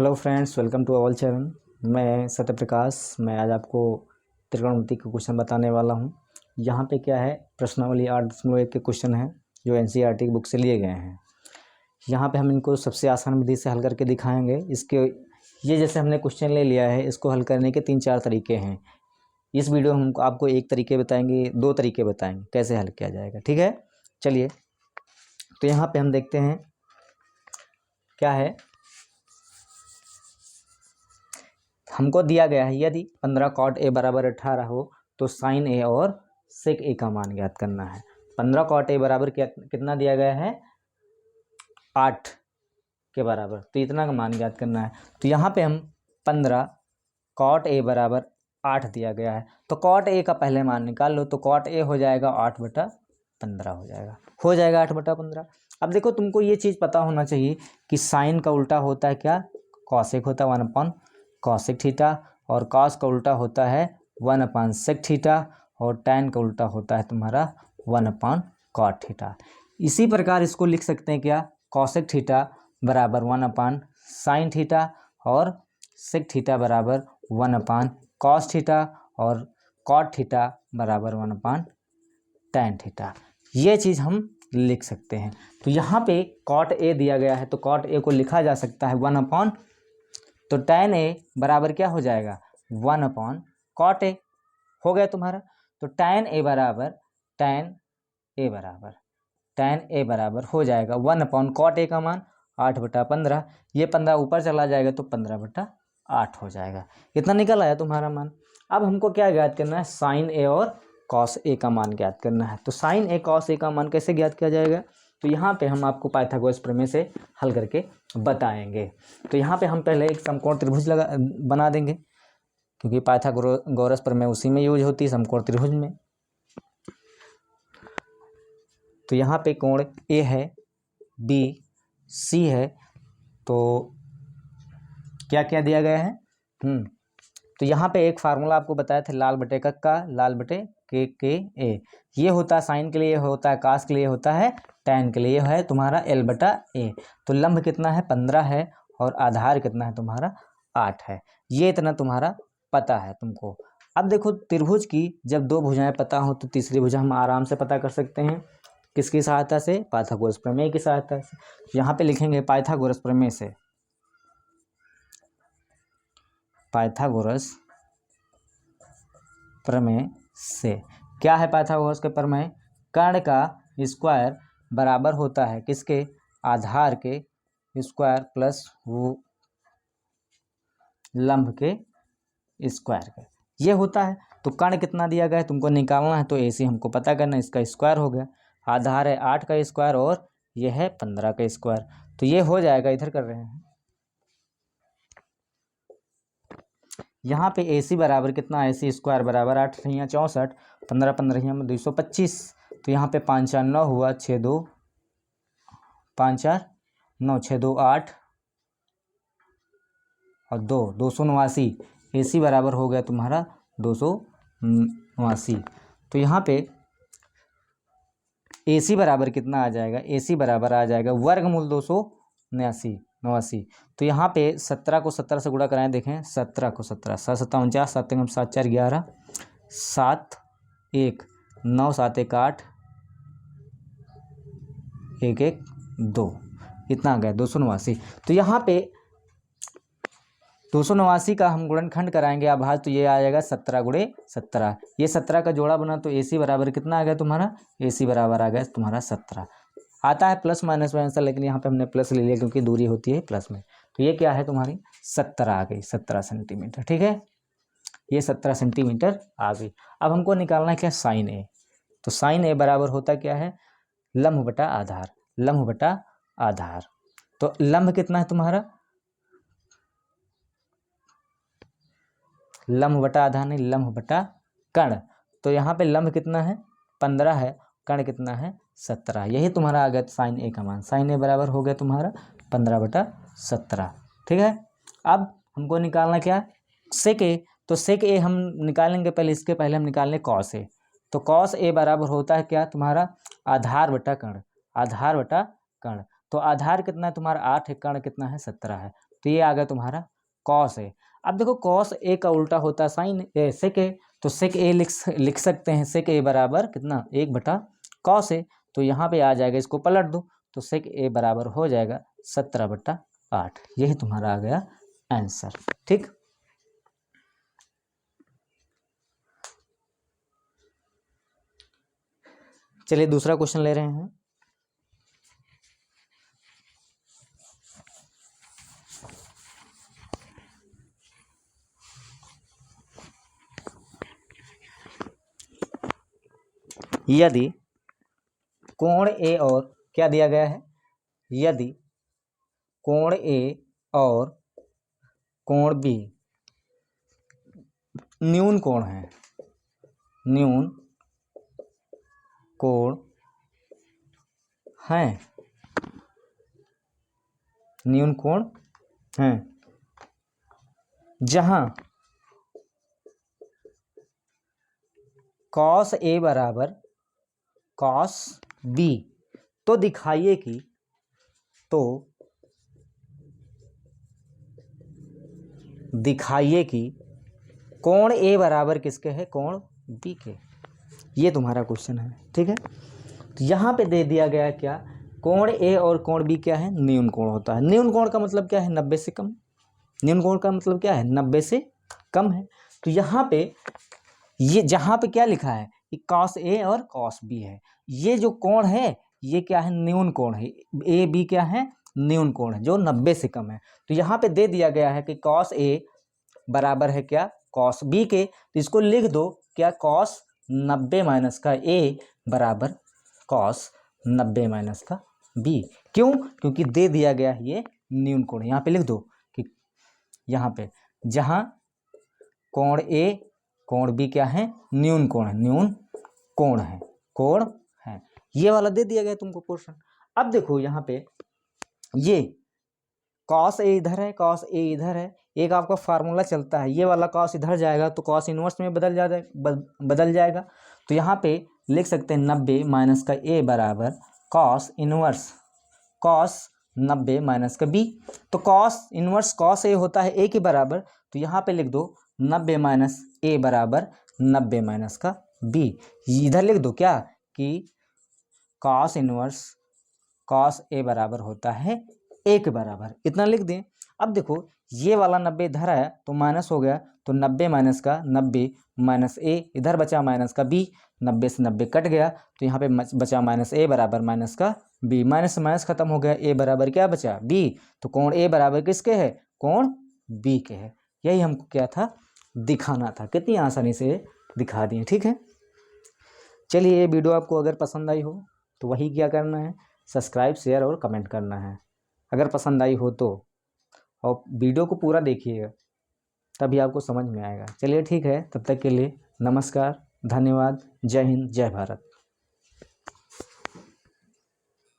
Hello friends, welcome to our channel. मैं सत्य प्रकाश। मैं आज आपको त्रिकोणमिति के क्वेश्चन बताने वाला हूं। यहाँ पे क्या है, प्रश्नावली 8.1 के क्वेश्चन हैं जो एनसीईआरटी की बुक से लिए गए हैं। यहाँ पे हम इनको सबसे आसान विधि से हल करके दिखाएंगे। इसके ये जैसे हमने क्वेश्चन ले लिया है, इसको हल करने के 3-4 तरीके हैं। इस वीडियो में हम आपको एक तरीके बताएंगे, 2 तरीके बताएंगे कैसे हल किया जाएगा। ठीक है, चलिए। तो यहाँ पे हम देखते हैं क्या है। हमको दिया गया है यदि 15 cot a बराबर 18 हो तो साइन a और सेक a का मान ज्ञात करना है। 15 cot a बराबर कितना दिया गया है, 8 के बराबर, तो इतना का मान ज्ञात करना है। तो यहाँ पे हम 15 cot a बराबर 8 दिया गया है, तो cot a का पहले मान निकाल लो। तो cot a हो जाएगा 8/15 हो जाएगा 8/15। अब देखो, तुमको ये चीज़ पता होना चाहिए कि साइन का उल्टा होता है क्या, कॉसेक होता है 1/cosec थीटा, और कॉस का उल्टा होता है 1/sec थीटा, और टैन का उल्टा होता है तुम्हारा 1/cot थीटा। इसी प्रकार इसको लिख सकते हैं क्या, कॉसेक थीटा बराबर 1/sin थीटा, और सेक थीटा बराबर 1/cos थीटा, और cot थीटा बराबर 1/tan थीटा। ये चीज़ हम लिख सकते हैं। तो यहाँ पे cot a दिया गया है, तो cot a को लिखा जा सकता है 1/, तो tan a बराबर क्या हो जाएगा, 1/cot a हो गया तुम्हारा। तो tan a बराबर हो जाएगा 1/cot a का मान 8/15। ये 15 ऊपर चला जाएगा तो 15/8 हो जाएगा। इतना निकल आया तुम्हारा मान। अब हमको क्या ज्ञात करना है, साइन a और cos a का मान ज्ञात करना है। तो साइन a cos a का मान कैसे ज्ञात किया जाएगा, तो यहाँ पे हम आपको पाइथागोरस प्रमेय से हल करके बताएंगे। तो यहाँ पे हम पहले एक समकोण त्रिभुज बना देंगे, क्योंकि पाइथागोरस प्रमेय उसी में यूज होती है, समकोण त्रिभुज में। तो यहाँ पे कोण A है, B C है, तो क्या क्या दिया गया है, तो यहाँ पे एक फार्मूला आपको बताया था, लाल बटे कक्का लाल बटे के ए। ये होता है साइन के लिए, होता है कास के लिए, होता है टैन के लिए, है तुम्हारा l/a। तो लंब कितना है, 15 है, और आधार कितना है तुम्हारा, 8 है। ये इतना तुम्हारा पता है तुमको। अब देखो, त्रिभुज की जब 2 भुजाएं पता हो तो तीसरी भुजा हम आराम से पता कर सकते हैं। किसकी सहायता से, पाइथागोरस प्रमेय की सहायता से। यहाँ पे लिखेंगे पाइथागोरस प्रमेय से, पाइथागोरस प्रमेय से। क्या है पाइथागोरस के प्रमेय, कर्ण का स्क्वायर बराबर होता है किसके, आधार के स्क्वायर प्लस वो लंब के स्क्वायर के, ये होता है। तो कर्ण कितना दिया गया है तुमको निकालना है, तो ऐसे हमको पता करना है, इसका स्क्वायर हो गया। आधार है 8 का स्क्वायर, और यह है 15 का स्क्वायर, तो ये हो जाएगा, इधर कर रहे हैं। यहाँ पे AC बराबर कितना, AC स्क्वायर बराबर 8 रहिया 64, 15 में 225। तो यहाँ पे 5 4 9 हुआ, 6 2 5 4 9, 6 2 8 और 2 289। AC बराबर हो गया तुम्हारा 289। तो यहाँ पे AC बराबर कितना आ जाएगा, AC बराबर आ जाएगा वर्गमूल 289। तो यहाँ पे 17 को 17 से गुणा कराएं, देखें 17 को 17, 7 7 49, 7 7 4 11, 7 1 9, 7 1 8, 1 1 2, इतना आ गया 289। तो यहाँ पे 289 का हम गुणनखंड कराएंगे आभाज, तो ये आ जाएगा 17 × 17। ये 17 का जोड़ा बना, तो AC बराबर कितना आ गया तुम्हारा, AC बराबर आ गया तुम्हारा 17। आता है प्लस माइनस में आंसर, लेकिन यहाँ पे हमने प्लस ले लिया क्योंकि दूरी होती है प्लस में। तो ये क्या है तुम्हारी 17 आ गई, 17 सेंटीमीटर। ठीक है, ये 17 सेंटीमीटर आ गई। अब हमको निकालना है क्या, साइन A। तो साइन A बराबर होता क्या है, लंब बटा आधार, लंब बटा आधार। तो लंब कितना है तुम्हारा, लंब बटा आधार नहीं, लंब बटा कर्ण। तो यहाँ पे लंब कितना है, 15 है, कर्ण कितना है, 17। यही तुम्हारा आ गया साइन A का मान। साइन A बराबर हो गया तुम्हारा 15/17। ठीक है। अब हमको निकालना क्या, सेक A। तो सेक A हम निकालेंगे, पहले इसके पहले हम निकाल लें कॉस A। तो कॉस A बराबर होता है क्या तुम्हारा, आधार बटा कर्ण, आधार बटा कर्ण। तो आधार कितना है तुम्हारा 8 है, कर्ण कितना है 17 है। तो ये आ गया तुम्हारा कॉस ए। अब देखो कॉस ए का उल्टा होता है साइन ए, सेक ए, तो सेक ए लिख सकते हैं, सेक ए बराबर कितना 1/कॉस ए। तो यहाँ पे आ जाएगा, इसको पलट दो तो सेक ए बराबर हो जाएगा 17/8। यही तुम्हारा आ गया आंसर। ठीक, चलिए दूसरा क्वेश्चन ले रहे हैं। यदि कोण ए और क्या दिया गया है, यदि कोण ए और कोण बी न्यून कोण है, न्यून कोण है, न्यून कोण है, जहां कॉस ए बराबर कॉस बी, तो दिखाइए कि कोण ए बराबर किसके है, कोण बी के। ये तुम्हारा क्वेश्चन है। ठीक है, तो यहाँ पे दे दिया गया क्या, कोण ए और कोण बी क्या है, न्यून कोण होता है। न्यून कोण का मतलब क्या है, 90 से कम। न्यून कोण का मतलब क्या है, 90 से कम है। तो यहाँ पे ये जहाँ पे क्या लिखा है कि कॉस ए और कॉस बी है, ये जो कोण है ये क्या है, न्यून कोण है। ए बी क्या है, न्यून कोण है जो 90 से कम है। तो यहाँ पे दे दिया गया है कि कॉस ए बराबर है क्या, कॉस बी के। तो इसको लिख दो क्या, कॉस 90 माइनस का ए बराबर कॉस 90 माइनस का बी। क्यों, क्योंकि दे दिया गया है ये न्यून कोण। यहाँ पे लिख दो कि यहाँ पे जहाँ कोण ए कोण बी क्या है, न्यून कोण है, न्यून कोण है, कोण है। ये वाला दे दिया गया तुमको क्वेश्चन। अब देखो यहाँ पे ये कॉस ए इधर है, कॉस ए इधर है, एक आपका फार्मूला चलता है, ये वाला कॉस इधर जाएगा तो कॉस इनवर्स में बदल जाएगा। तो यहाँ पे लिख सकते हैं 90 माइनस का ए बराबर कॉस इनवर्स कॉस 90 माइनस का बी। तो कॉस इनवर्स कॉस ए होता है ए के बराबर, तो यहाँ पे लिख दो 90 माइनस ए बराबर 90 माइनस का बी। इधर लिख दो क्या कि कॉस इनवर्स कॉस ए बराबर होता है ए के बराबर, इतना लिख दें। अब देखो ये वाला 90 इधर है तो माइनस हो गया, तो 90 माइनस का 90 माइनस ए, इधर बचा माइनस का बी, 90 से 90 कट गया तो यहाँ पे बचा माइनस ए बराबर माइनस का बी। माइनस से माइनस खत्म हो गया, ए बराबर क्या बचा, बी। तो कोण ए बराबर किसके है, कोण बी के है। यही हमको क्या था, दिखाना था। कितनी आसानी से दिखा दिए। ठीक है, चलिए ये वीडियो आपको अगर पसंद आई हो तो वही क्या करना है, सब्सक्राइब शेयर और कमेंट करना है अगर पसंद आई हो तो, और वीडियो को पूरा देखिएगा तभी आपको समझ में आएगा। चलिए ठीक है, तब तक के लिए नमस्कार, धन्यवाद, जय हिंद, जय भारत।